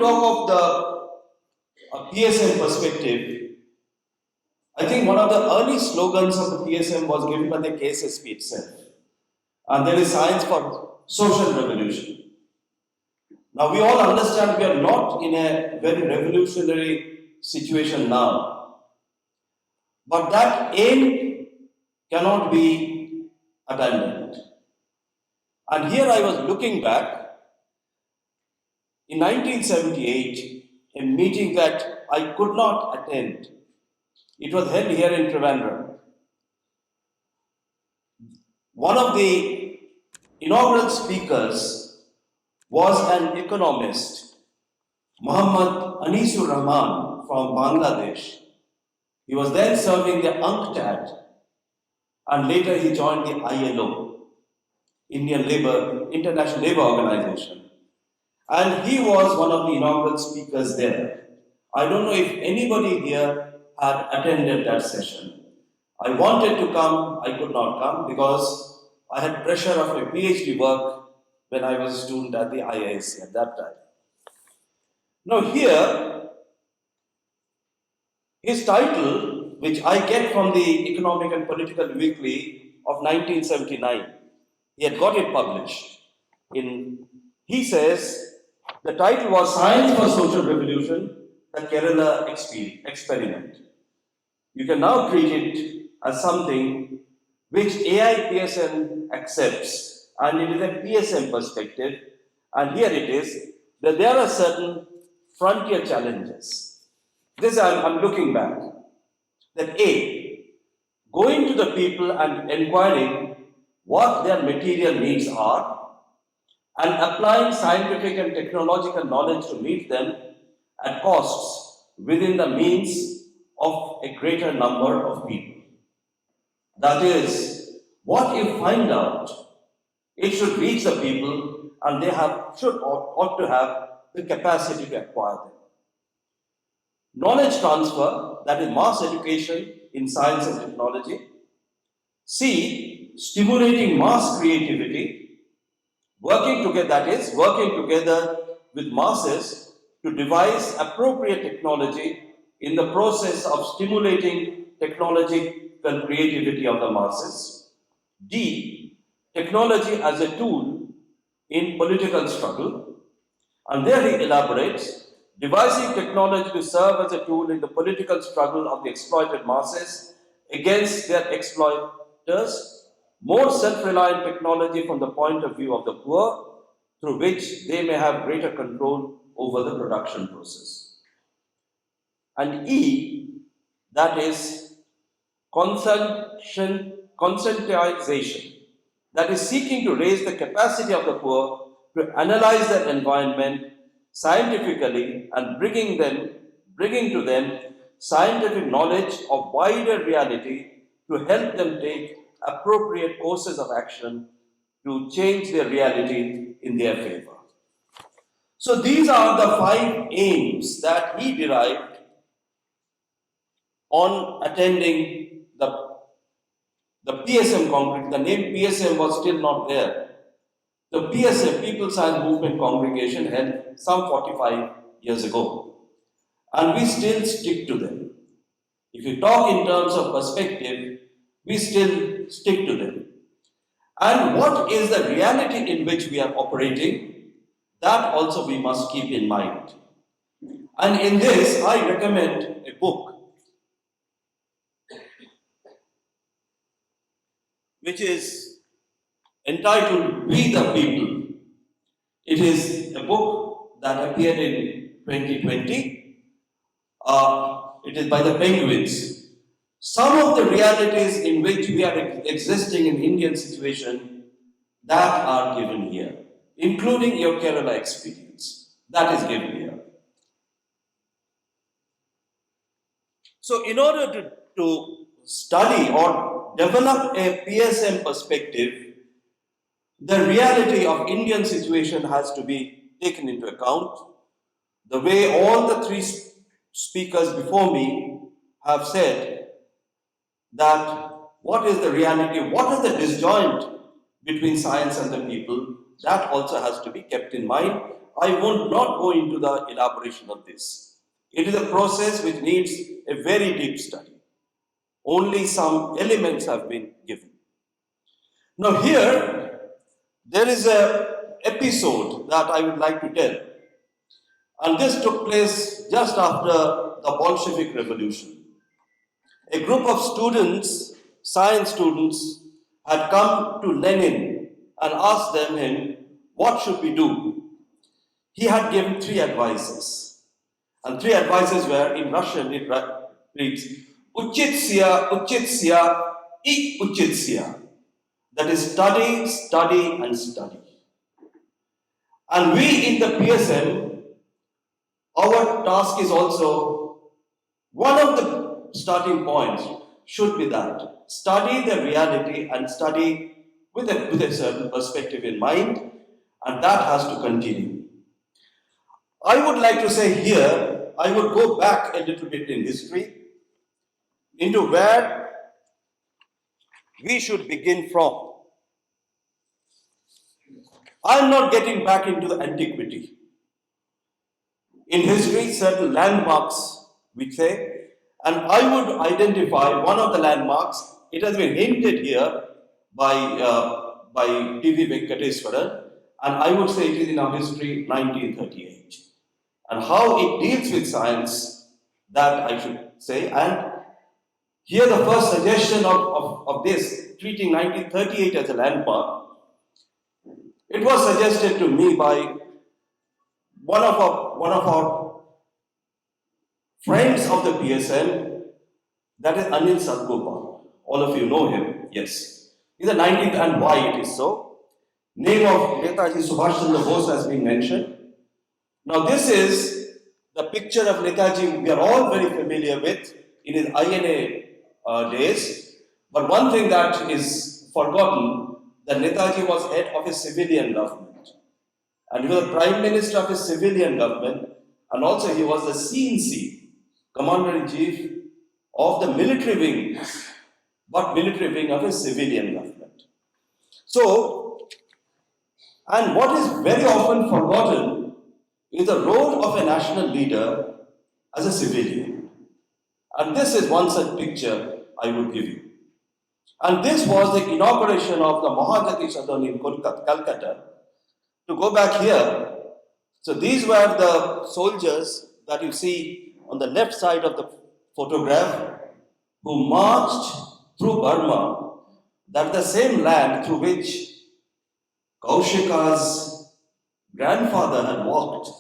talk of the PSM perspective, I think one of the early slogans of the PSM was given by the KSSP itself. And that is Science for Social Revolution. Now we all understand we are not in a very revolutionary situation now. But that aim cannot be abandoned. And here I was looking back. In 1978, a meeting that I could not attend, it was held here in Trivandrum. One of the inaugural speakers was an economist, Muhammad Anisur Rahman from Bangladesh. He was then serving the UNCTAD and later he joined the ILO, International Labour Organization. And he was one of the inaugural speakers there. I don't know if anybody here had attended that session. I wanted to come, I could not come because I had pressure of my PhD work when I was a student at the IISc at that time. Now here, his title, which I get from the Economic and Political Weekly of 1979, he had got it published. He says, the title was Science for Social Revolution, the Kerala Experiment. You can now treat it as something which AIPSM accepts, and it is a PSM perspective, and here it is, that there are certain frontier challenges. This I'm looking back. That A, going to the people and inquiring what their material needs are, and applying scientific and technological knowledge to meet them at costs within the means of a greater number of people. That is, what you find out, it should reach the people and they ought to have the capacity to acquire them. Knowledge transfer, that is mass education in science and technology. C, stimulating mass creativity, working together with masses to devise appropriate technology in the process of stimulating technological creativity of the masses. D, technology as a tool in political struggle. And there he elaborates, devising technology to serve as a tool in the political struggle of the exploited masses against their exploiters, more self-reliant technology from the point of view of the poor, through which they may have greater control over the production process. And E, that is conscientization, that is seeking to raise the capacity of the poor to analyze their environment scientifically and bringing to them scientific knowledge of wider reality to help them take appropriate courses of action to change their reality in their favor. So these are the 5 aims that he derived on attending the PSM Congress. The name PSM was still not there. The PSM, People Science Movement Congregation, held some 45 years ago. And we still stick to them. If you talk in terms of perspective, we still stick to them. And what is the reality in which we are operating? That also we must keep in mind. And in this, I recommend a book which is entitled We the People. It is a book that appeared in 2020. It is by the Penguins. Some of the realities in which we are existing in Indian situation that are given here, including your Kerala experience. That is given here. So in order to study or develop a PSM perspective, the reality of Indian situation has to be taken into account. The way all the 3 speakers before me have said that what is the reality, what is the disjoint between science and the people, that also has to be kept in mind. I will not go into the elaboration of this. It is a process which needs a very deep study. Only some elements have been given. Now here, there is an episode that I would like to tell. And this took place just after the Bolshevik Revolution. A group of students, science students, had come to Lenin and asked him, what should we do? He had given three advices. And three advices were, in Russian it reads, Uchitsya, Uchitsya, I Uchitsya. That is study, study and study. And we in the PSM, our task is also, one of the starting points should be that. Study the reality and study with a certain perspective in mind, and that has to continue. I would like to say here, I would go back a little bit in history into where we should begin from. I'm not getting back into the antiquity. In history, certain landmarks we say, and I would identify one of the landmarks. It has been hinted here by T.V. Venkateswaran, and I would say it is in our history 1938. And how it deals with science, that I should say. And here the first suggestion of this, treating 1938 as a landmark, it was suggested to me by one of our friends of the PSM, that is Anil Sadgopal. All of you know him, yes. He's the 19th, and why it is so. Name of Netaji Subhash Chandra Bose has been mentioned. Now this is the picture of Netaji we are all very familiar with in his INA days. But one thing that is forgotten, that Netaji was head of a civilian government. And he was the Prime Minister of a civilian government, and also he was the CNC, Commander-in-Chief of the military wing, but military wing of a civilian government. So, and what is very often forgotten is the role of a national leader as a civilian. And this is one such picture I would give you. And this was the inauguration of the Mahajati Sadan in Calcutta. To go back here, so these were the soldiers that you see on the left side of the photograph who marched through Burma, that the same land through which Kaushika's grandfather had walked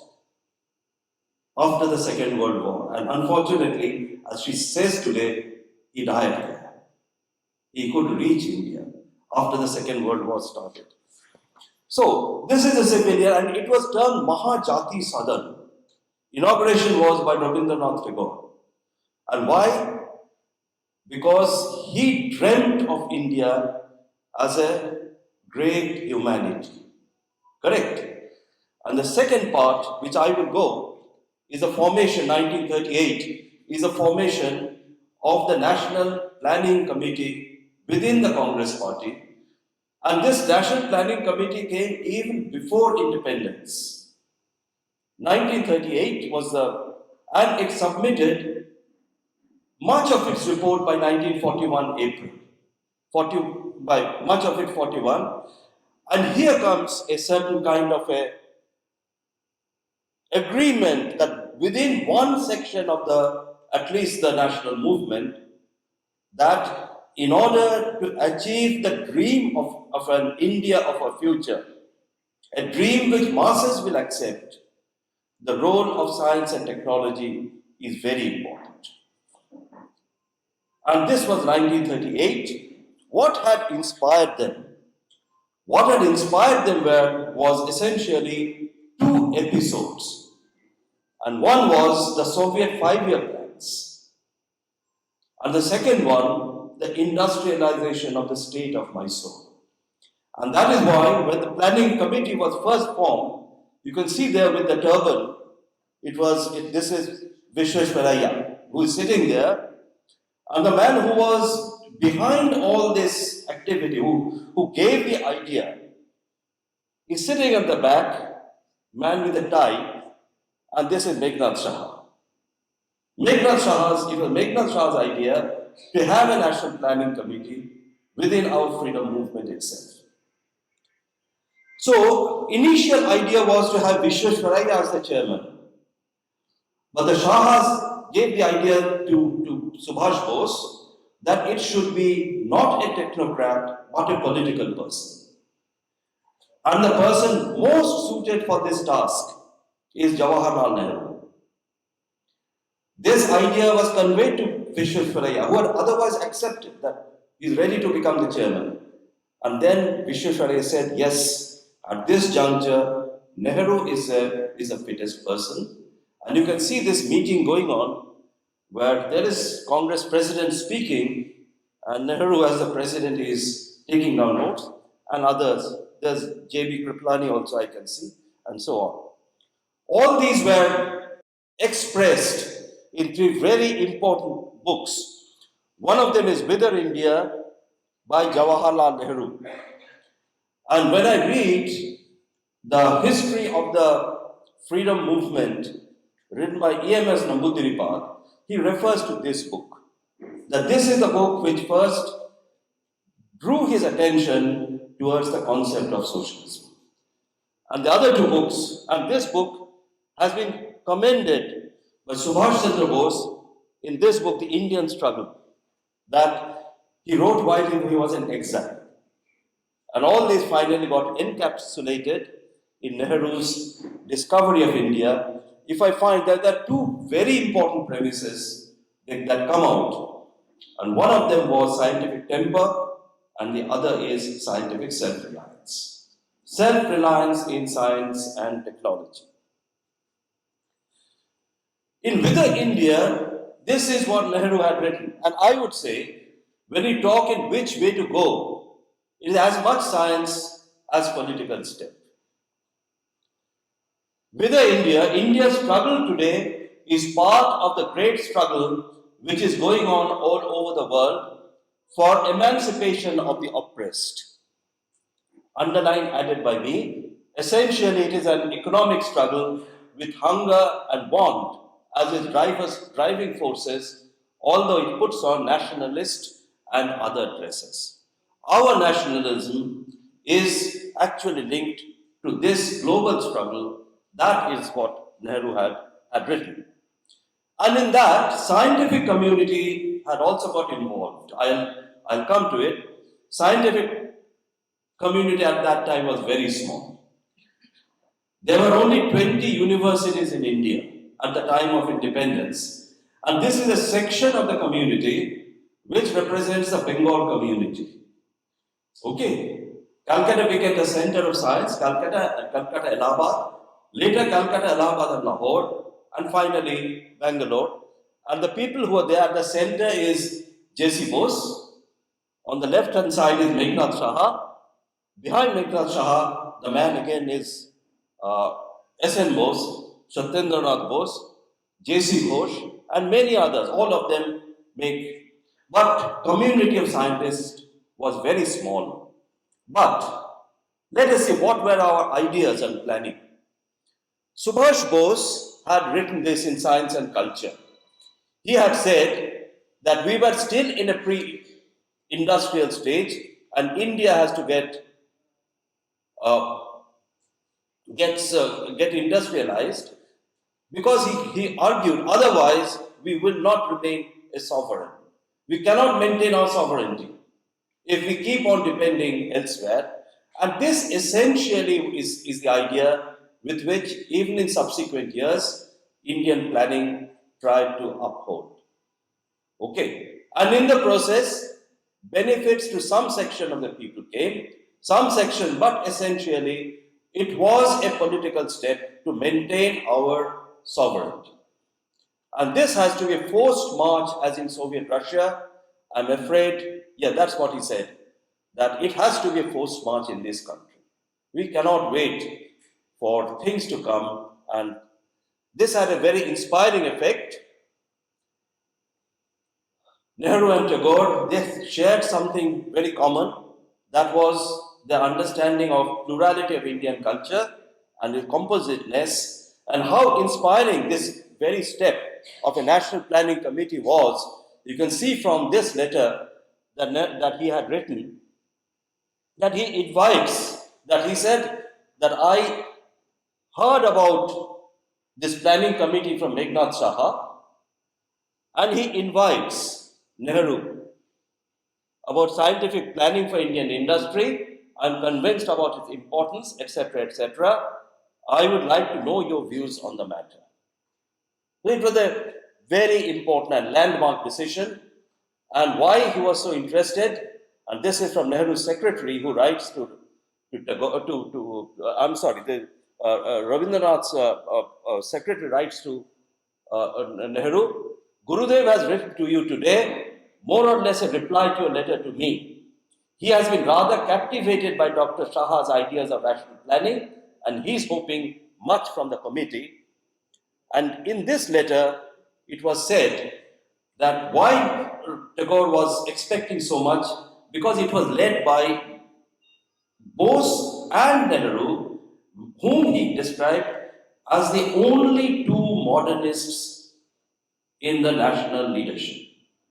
after the Second World War. And unfortunately, as she says today, he died there. He could reach India after the Second World War started. So, this is a civilian, and it was termed Mahajati Sadan. Inauguration was by Rabindranath Tagore. And why? Because he dreamt of India as a great humanity. Correct? And the second part, which I will go, is the formation, 1938, is the formation of the National Planning Committee within the Congress Party. And this National Planning Committee came even before independence. 1938 was and it submitted much of its report by 1941 April. By much of it 41. And here comes a certain kind of a agreement that within one section of at least the national movement, that in order to achieve the dream of an India of a future, a dream which masses will accept, the role of science and technology is very important. And this was 1938. What had inspired them? What had inspired them was essentially two episodes. And one was the Soviet 5-year plans. And the second one, the industrialization of the state of Mysore. And that is why when the planning committee was first formed, you can see there with the turban, this is Vishweshwaraya, who is sitting there, and the man who was behind all this activity, who gave the idea, is sitting at the back, man with a tie, and this is Meghnad Shah. It was Meghnad Shah's idea to have a national planning committee within our freedom movement itself. So, initial idea was to have Vishwesvaraya as the chairman. But the Shahas gave the idea to Subhash Bose that it should be not a technocrat but a political person. And the person most suited for this task is Jawaharlal Nehru. This idea was conveyed to Vishwesvaraya, who had otherwise accepted that he is ready to become the chairman. And then Vishwesvaraya said, yes, at this juncture, Nehru is the fittest person. And you can see this meeting going on where there is Congress president speaking and Nehru as the president is taking down notes and others. There's J.B. Kripalani also I can see and so on. All these were expressed in three very important books. One of them is Whither India by Jawaharlal Nehru. And when I read the history of the freedom movement written by E.M.S. Namboodiripad, he refers to this book. That this is the book which first drew his attention towards the concept of socialism. And the other two books, and this book has been commended by Subhash Chandra Bose in this book, The Indian Struggle, that he wrote while he was in exile. And all this finally got encapsulated in Nehru's discovery of India. If I find that there are two very important premises that come out, and one of them was scientific temper, and the other is scientific self-reliance. Self-reliance in science and technology. In Whither India, this is what Nehru had written. And I would say, when we talk in which way to go, it is as much science as political step. Whither India, India's struggle today is part of the great struggle which is going on all over the world for emancipation of the oppressed. Underline added by me, essentially it is an economic struggle with hunger and want as its driving forces, although it puts on nationalist and other dresses. Our nationalism is actually linked to this global struggle. That is what Nehru had written. And in that, scientific community had also got involved. I'll come to it. Scientific community at that time was very small. There were only 20 universities in India at the time of independence. And this is a section of the community which represents the Bengal community. Okay. Calcutta became the center of science, Calcutta, Allahabad, later Calcutta, Allahabad and Lahore, and finally Bangalore. And the people who are there at the center is J.C. Bose. On the left hand side is Meghnad Shah. Behind Meghnad Shah, the man again is S.N. Bose, Satyendranath Bose, J.C. Ghosh, and many others. All of them make. But community of scientists was very small. But let us see what were our ideas and planning. Subhash Bose had written this in Science and Culture. He had said that we were still in a pre-industrial stage and India has to get industrialized because he argued otherwise we will not remain a sovereign. We cannot maintain our sovereignty if we keep on depending elsewhere. And this essentially is the idea with which, even in subsequent years, Indian planning tried to uphold. Okay. And in the process, benefits to some section of the people came, some section, but essentially, it was a political step to maintain our sovereignty. And this has to be a forced march, as in Soviet Russia. I'm afraid, that's what he said, that it has to be a forced march in this country. We cannot wait for things to come, and this had a very inspiring effect. Nehru and Tagore, they shared something very common, that was their understanding of plurality of Indian culture and its compositeness, and how inspiring this very step of a national planning committee was, you can see from this letter that he had written, that he invites, that he said that I heard about this planning committee from Meghnad Saha, and he invites Nehru about scientific planning for Indian industry. I'm convinced about its importance, etc., etc. I would like to know your views on the matter. So it was a very important and landmark decision, and why he was so interested, and this is from Nehru's secretary who writes Rabindranath's secretary writes to Nehru, Gurudev has written to you today, more or less a reply to a letter to me. He has been rather captivated by Dr. Shaha's ideas of rational planning, and he is hoping much from the committee. And in this letter, it was said that why Tagore was expecting so much, because it was led by Bose and Nehru, whom he described as the only two modernists in the national leadership.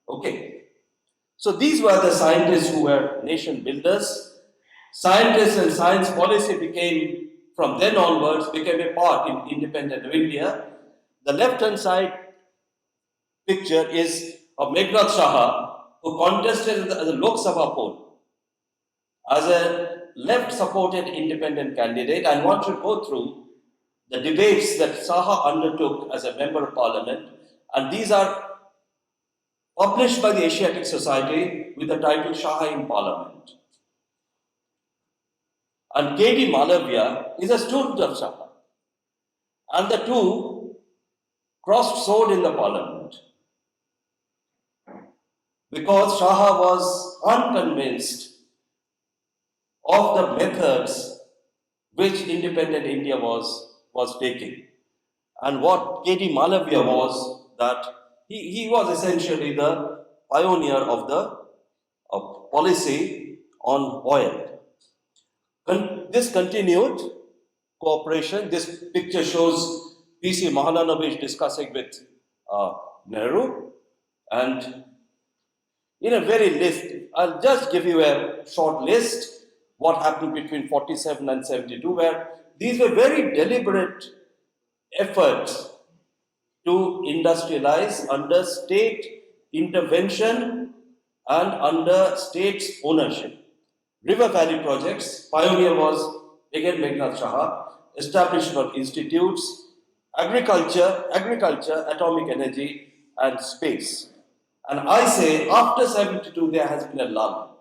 Okay. So these were the scientists who were nation builders. Scientists and science policy became, from then onwards, became a part in independent of India. The left-hand side picture is of Meghnad Saha, who contested as a Lok Sabha poll as a left-supported independent candidate, and one should go through the debates that Saha undertook as a member of parliament, and these are published by the Asiatic Society with the title Shaha in Parliament. And K.D. Malavya is a student of Shaha, and the two crossed sword in the parliament because Shaha was unconvinced of the methods which independent India was taking. And what K.D. Malavya was that he was essentially the pioneer of the policy on oil. This continued cooperation. This picture shows P.C. Mahalanobis discussing with Nehru, and in a very list, I'll just give you a short list what happened between 47 and 72, where these were very deliberate efforts to industrialize under state intervention and under state's ownership. River Valley projects, pioneer was again Meghnad Saha, establishment of institutes, agriculture, atomic energy, and space. And I say, after 72, there has been a lull.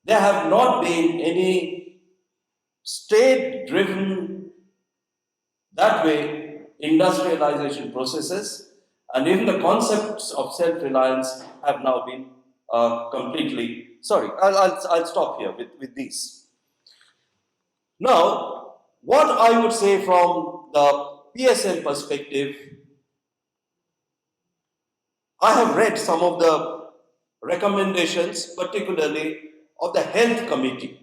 There have not been any state-driven, that way, industrialization processes, and even the concepts of self-reliance have now been completely. Sorry, I'll stop here with these. Now, what I would say from the PSN perspective, I have read some of the recommendations, particularly of the Health Committee.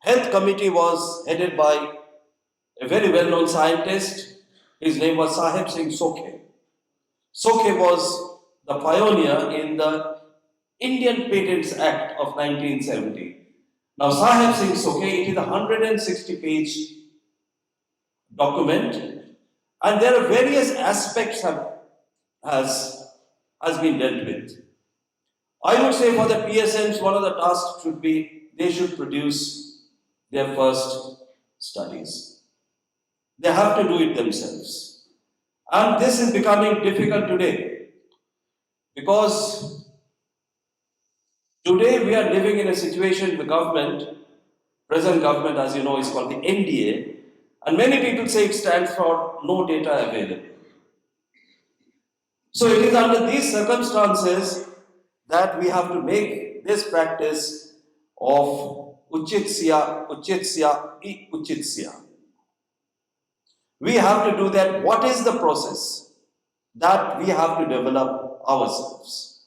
Health Committee was headed by a very well-known scientist. His name was Sahib Singh Sokhe. Sokhe was the pioneer in the Indian Patents Act of 1970. Now, Sahib Singh Sokhe, it is a 160-page document, and there are various aspects has been dealt with. I would say for the PSNs, one of the tasks should be they should produce their first studies. They have to do it themselves. And this is becoming difficult today because today we are living in a situation, the government, present government, as you know, is called the NDA, and many people say it stands for no data available. So it is under these circumstances that we have to make this practice of uchitsya. We have to do that. What is the process that we have to develop ourselves?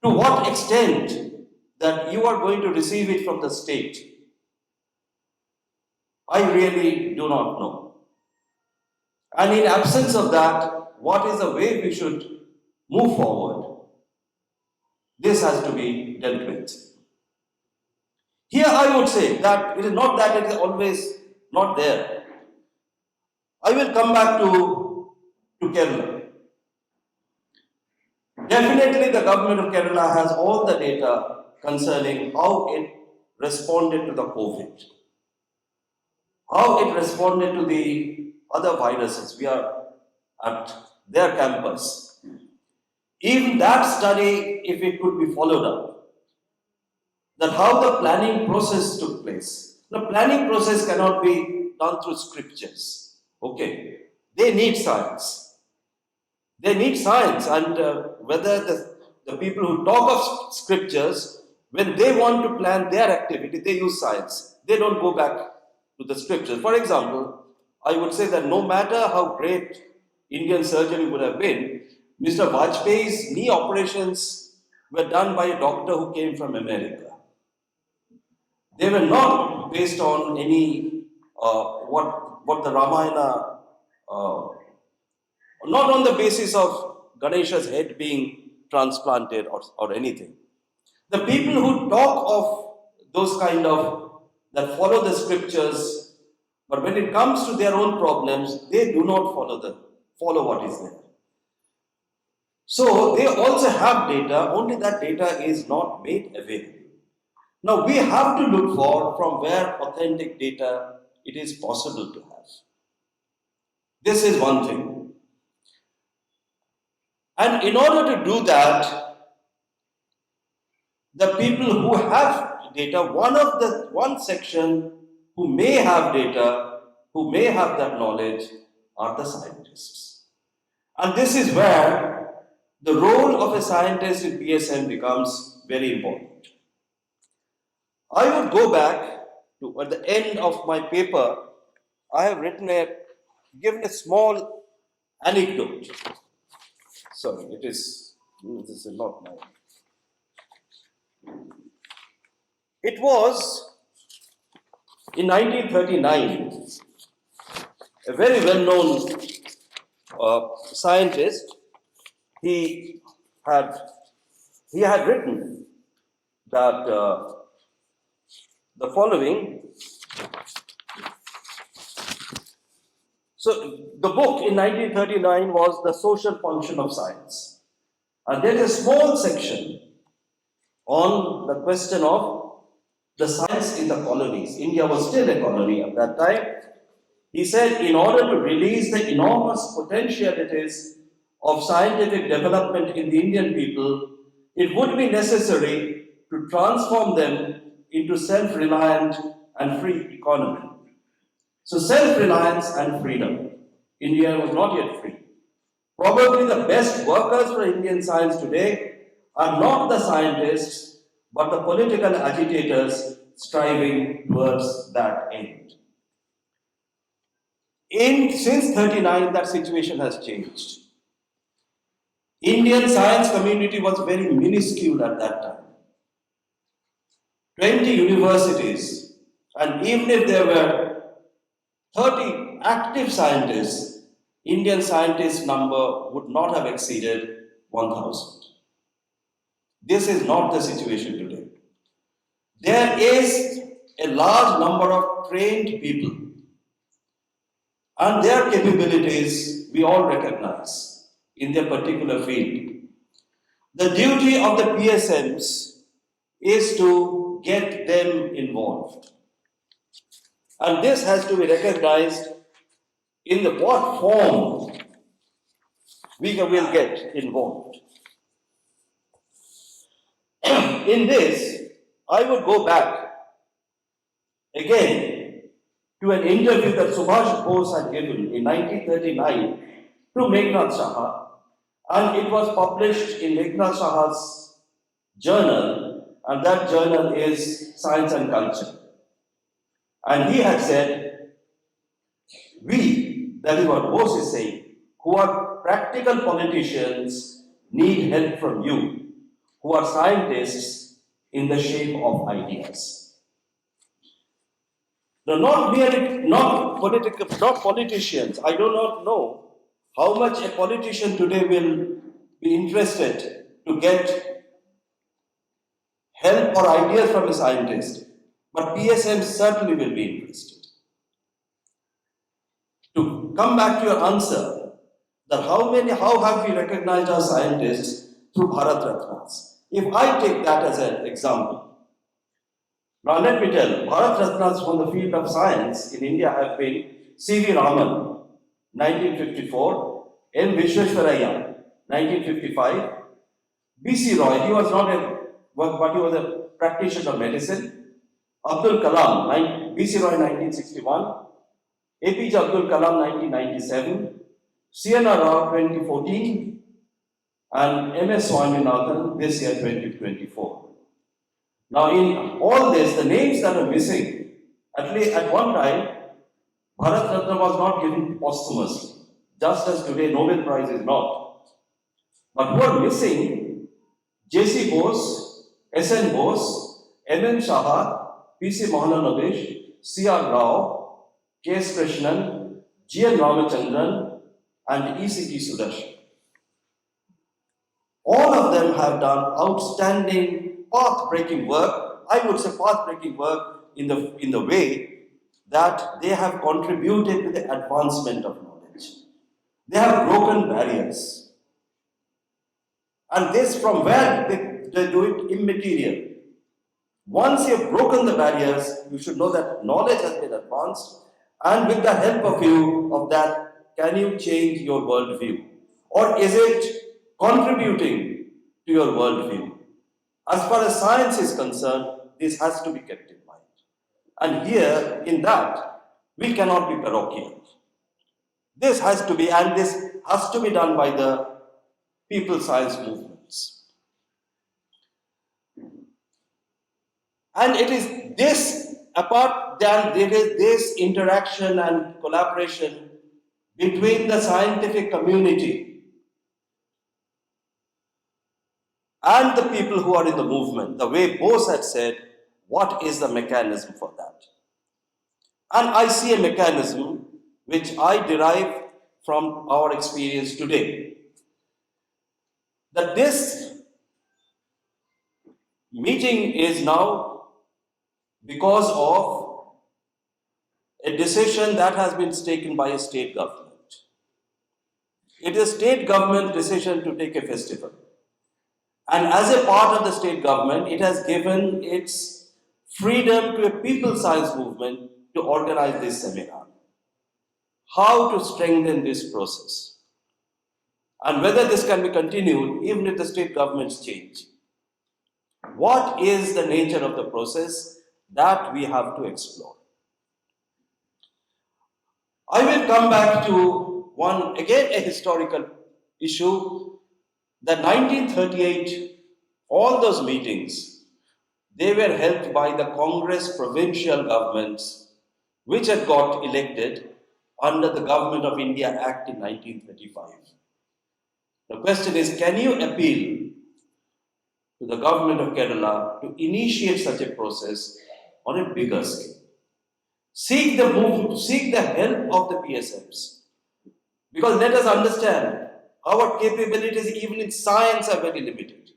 To what extent that you are going to receive it from the state? I really do not know. And in absence of that, what is the way we should move forward? This has to be dealt with. Here I would say that it is not that it is always not there. I will come back to Kerala. Definitely the government of Kerala has all the data concerning how it responded to the COVID, how it responded to the other viruses. We are at their campus. Even that study, if it could be followed up, that how the planning process took place. The planning process cannot be done through scriptures. Okay, they need science. They need science, and whether the people who talk of scriptures, when they want to plan their activity, they use science. They don't go back to the scriptures. For example, I would say that no matter how great Indian surgery would have been, Mr. Vajpayee's knee operations were done by a doctor who came from America. They were not based on any what the Ramayana, not on the basis of Ganesha's head being transplanted or anything. The people who talk of those kind of that follow the scriptures, but when it comes to their own problems, they do not follow what is there. So they also have data, only that data is not made available. Now we have to look for from where authentic data it is possible to have. This is one thing. And in order to do that, the people who have data, one section who may have data, who may have that knowledge, are the scientists. And this is where the role of a scientist in PSM becomes very important. I would go back to at the end of my paper, I have given a small anecdote. Sorry, this is not mine. It was in 1939, a very well-known scientist. He had written that the following. So the book in 1939 was The Social Function of Science. And there is a small section on the question of the science in the colonies. India was still a colony at that time. He said, in order to release the enormous potentialities of scientific development in the Indian people, it would be necessary to transform them into self-reliant and free economy. So self-reliance and freedom. India was not yet free. Probably the best workers for Indian science today are not the scientists, but the political agitators striving towards that end. Since 39, that situation has changed. Indian science community was very minuscule at that time. 20 universities, and even if there were 30 active scientists, Indian scientist number would not have exceeded 1,000. This is not the situation today. There is a large number of trained people, and their capabilities we all recognize in their particular field. The duty of the PSMs is to get them involved. And this has to be recognized in what form we will get involved. In this, I would go back again to an interview that Subhash Bose had given in 1939 to Meghnad Saha, and it was published in Meghnad Saha's journal, and that journal is Science and Culture. And he had said, we, that is what Bose is saying, who are practical politicians, need help from you, who are scientists in the shape of ideas. Now, not politicians. I do not know how much a politician today will be interested to get help or ideas from a scientist, but PSM certainly will be interested. To come back to your answer, that how have we recognized our scientists through Bharat Ratnas? If I take that as an example, now let me tell, Bharat Ratnas from the field of science in India have been C.V. Raman, 1954, M. Vishwesvaraya, 1955, B.C. Roy, he was not a, but he was a practitioner of medicine, Abdul Kalam, B.C. Roy, 1961, APJ Abdul Kalam, 1997, C.N.R. Rao, 2014, and M.S. Swaminathan, this year, 2024. Now, in all this, the names that are missing, at least at one time, Bharat Ratna was not given posthumously, just as today Nobel Prize is not. But who are missing? J.C. Bose, S.N. Bose, M.N. Shah, P.C. Mahalanobis, C.R. Rao, K.S. Krishnan, G.N. Ramachandran, and E.C.T. Sudarshan. All of them have done outstanding path-breaking work. I would say path-breaking work in the way that they have contributed to the advancement of knowledge. They have broken barriers. And this from where they do it immaterial. Once you have broken the barriers, you should know that knowledge has been advanced, and with the help of that, can you change your worldview? Or is it contributing to your worldview? As far as science is concerned, this has to be kept in mind. And here, in that, we cannot be parochial. This has to be done by the people science movements. And it is this, apart than there is this interaction and collaboration between the scientific community and the people who are in the movement, the way Bose had said, what is the mechanism for that? And I see a mechanism which I derive from our experience today. That this meeting is now because of a decision that has been taken by a state government. It is a state government decision to take a festival. And as a part of the state government, it has given its freedom to a people science movement to organize this seminar. How to strengthen this process? And whether this can be continued even if the state governments change. What is the nature of the process that we have to explore? I will come back to a historical issue. The 1938, all those meetings, they were held by the Congress provincial governments which had got elected under the Government of India Act in 1935. The question is, can you appeal to the government of Kerala to initiate such a process on a bigger scale? Seek the help of the PSMs. Because let us understand, our capabilities even in science are very limited.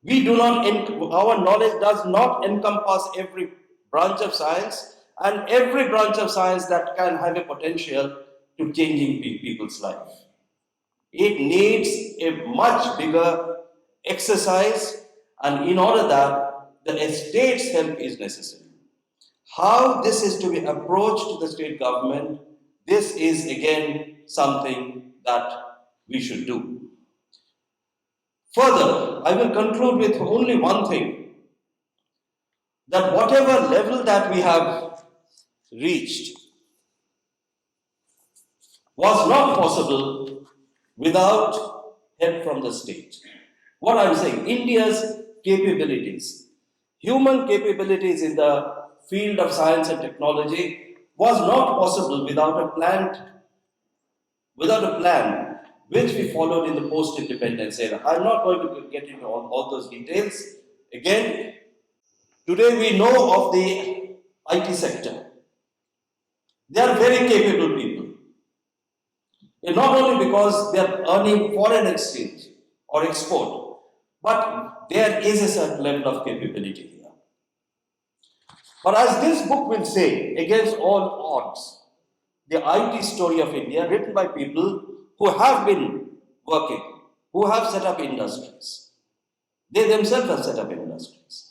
Our knowledge does not encompass every branch of science, and every branch of science that can have a potential to changing people's life. It needs a much bigger exercise, and in order that the state's help is necessary. How this is to be approached to the state government, this is again something that we should do. Further, I will conclude with only one thing, that whatever level that we have reached was not possible without help from the state. What I'm saying, India's capabilities, human capabilities in the field of science and technology was not possible without a plan which we followed in the post-independence era. I'm not going to get into all those details. Again, Today we know of the IT sector. They are very capable people. And not only because they are earning foreign exchange or export, but there is a certain level of capability here. But as this book will say, against all odds, the IT story of India, written by people who have been working, who have set up industries. They themselves have set up industries.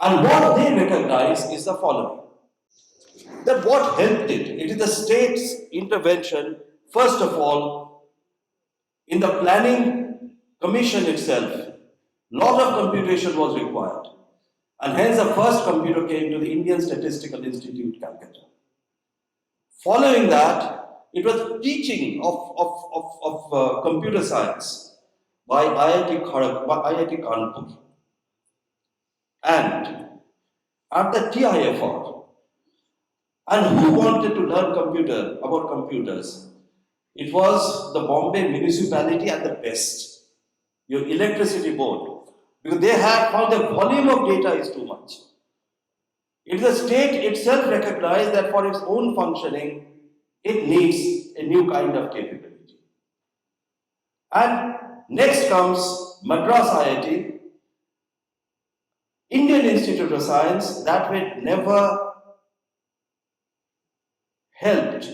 And what they recognize is the following: that what helped it is the state's intervention, first of all, in the planning commission itself. Lot of computation was required, and hence the first computer came to the Indian Statistical Institute, Calcutta. Following that, it was teaching of computer science by IIT Kanpur. And at the TIFR, and who wanted to learn about computers? It was the Bombay municipality at the best, your electricity board, because they had found the volume of data is too much. If the state itself recognized that for its own functioning, it needs a new kind of capability. And next comes Madras IIT, Indian Institute of Science, that way never helped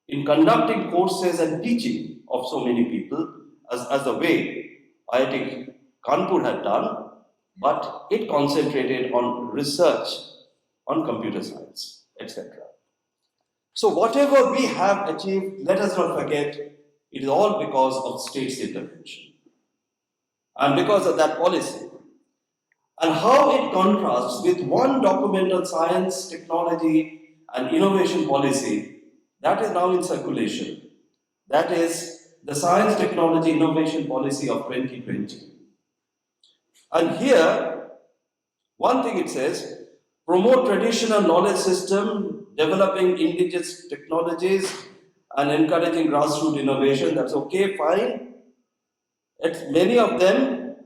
in conducting courses and teaching of so many people as the way IIT Kanpur had done, but it concentrated on research on computer science, etc. So whatever we have achieved, let us not forget, it is all because of state's intervention and because of that policy. And how it contrasts with one document on science, technology and innovation policy that is now in circulation. That is the Science, Technology, Innovation Policy of 2020. And here, one thing it says, promote traditional knowledge system, developing indigenous technologies and encouraging grassroots innovation. That's okay, fine. It's many of them,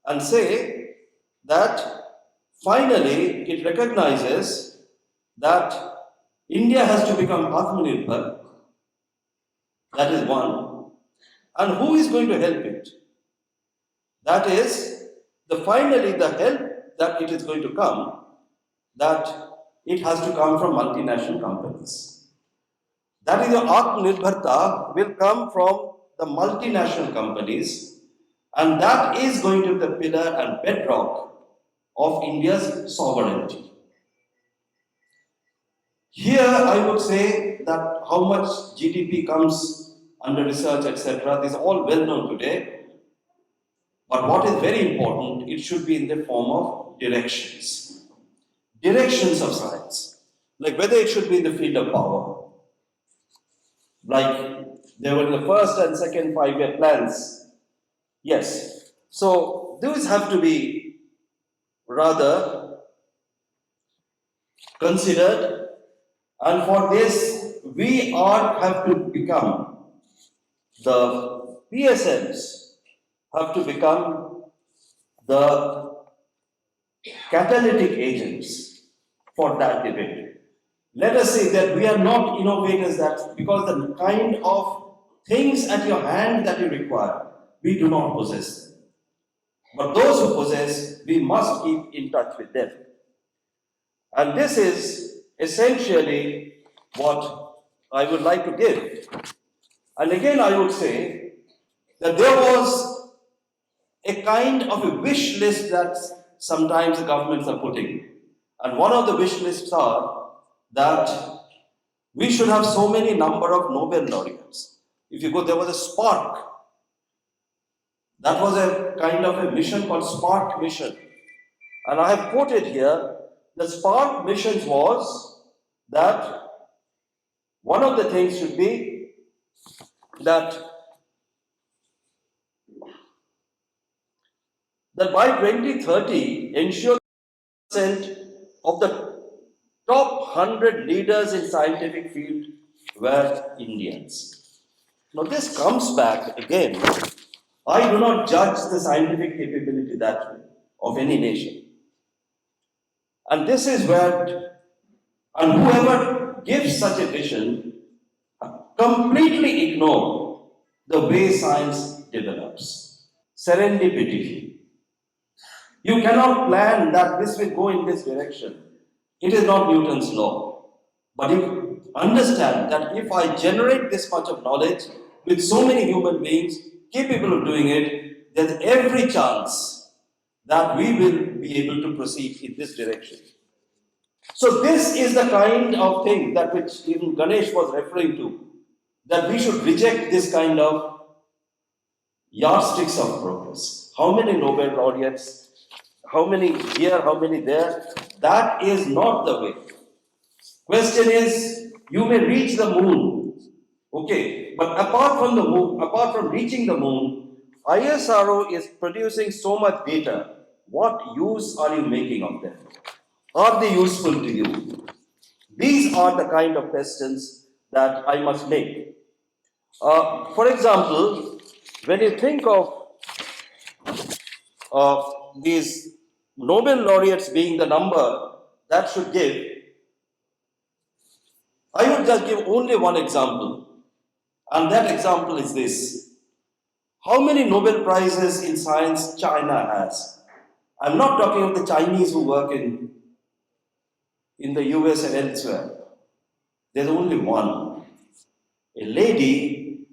and say that finally it recognizes that India has to become Atmanirbhar. That is one. And who is going to help it? That is, finally the help that it is going to come, that it has to come from multinational companies. That is, the Atmanirbharta will come from the multinational companies, and that is going to be the pillar and bedrock of India's sovereignty. Here I would say that how much GDP comes under research, etc., this is all well known today. But what is very important, it should be in the form of directions. Directions of science. Like whether it should be in the field of power. Like there were the first and second 5-year plans. Yes. So these have to be rather considered. And for this, we have to become, the PSMs have to become the catalytic agents for that debate. Let us say that we are not innovators, that because the kind of things at your hand that you require, we do not possess them. But those who possess, we must keep in touch with them. And this is essentially what I would like to give. And again, I would say that there was a kind of a wish list that sometimes the governments are putting. And one of the wish lists are that we should have so many number of Nobel laureates. If you go, there was a Spark. That was a kind of a mission called Spark Mission. And I have quoted here, the Spark mission was that one of the things should be that by 2030, ensure percent of the top 100 leaders in scientific field were Indians. Now this comes back again. I do not judge the scientific capability that way of any nation. And this is where, and whoever gives such a vision completely ignore the way science develops. Serendipity. You cannot plan that this will go in this direction. It is not Newton's law. But you understand that if I generate this much of knowledge with so many human beings capable of doing it, there's every chance that we will be able to proceed in this direction. So this is the kind of thing that which even Ganesh was referring to, that we should reject this kind of yardsticks of progress. How many Nobel laureates, how many here, how many there? That is not the way. Question is, you may reach the moon, okay, but apart from the moon, apart from reaching the moon, ISRO is producing so much data. What use are you making of them? Are they useful to you? These are the kind of questions that I must make. For example, when you think of these Nobel laureates being the number that should give, I would just give only one example, and that example is this. How many Nobel Prizes in science China has? I'm not talking of the Chinese who work in the US and elsewhere. There's only one. A lady,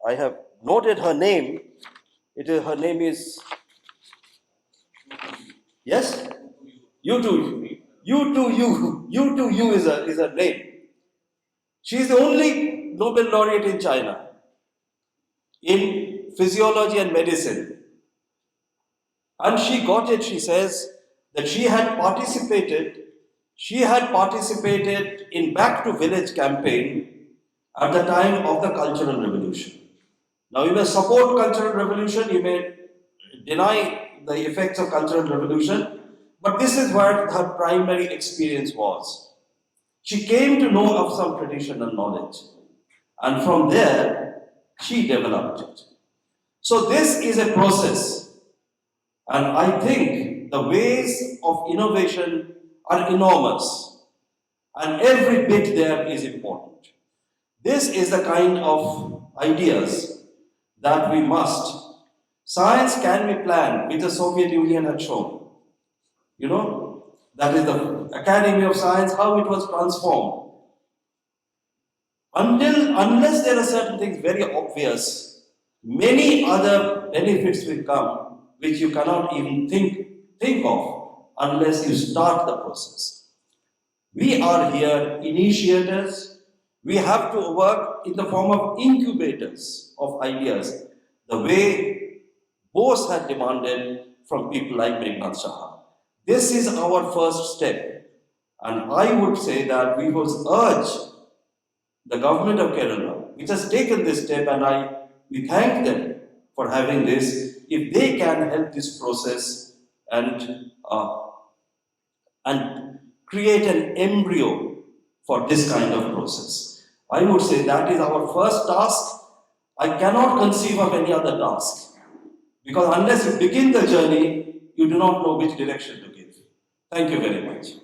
I have noted her name. Her name is, yes? You is her name. She is the only Nobel laureate in China in physiology and medicine. And she got it, she says, that she had participated in Back to Village campaign at the time of the Cultural Revolution. Now you may support Cultural Revolution, you may deny the effects of Cultural Revolution, but this is what her primary experience was. She came to know of some traditional knowledge, and from there, she developed it. So this is a process, and I think the ways of innovation are enormous, and every bit there is important. This is the kind of ideas that we must. Science can be planned, which the Soviet Union had shown. You know, that is the Academy of Science, how it was transformed. Unless there are certain things very obvious, many other benefits will come which you cannot even think of unless you start the process. We are here initiators. We have to work in the form of incubators of ideas, the way Bose had demanded from people like Meghnad Shah. This is our first step, and I would say that we would urge the government of Kerala, which has taken this step, and we thank them for having this, if they can help this process and create an embryo for this kind of process. I would say that is our first task. I cannot conceive of any other task, because unless you begin the journey, you do not know which direction to give. Thank you very much.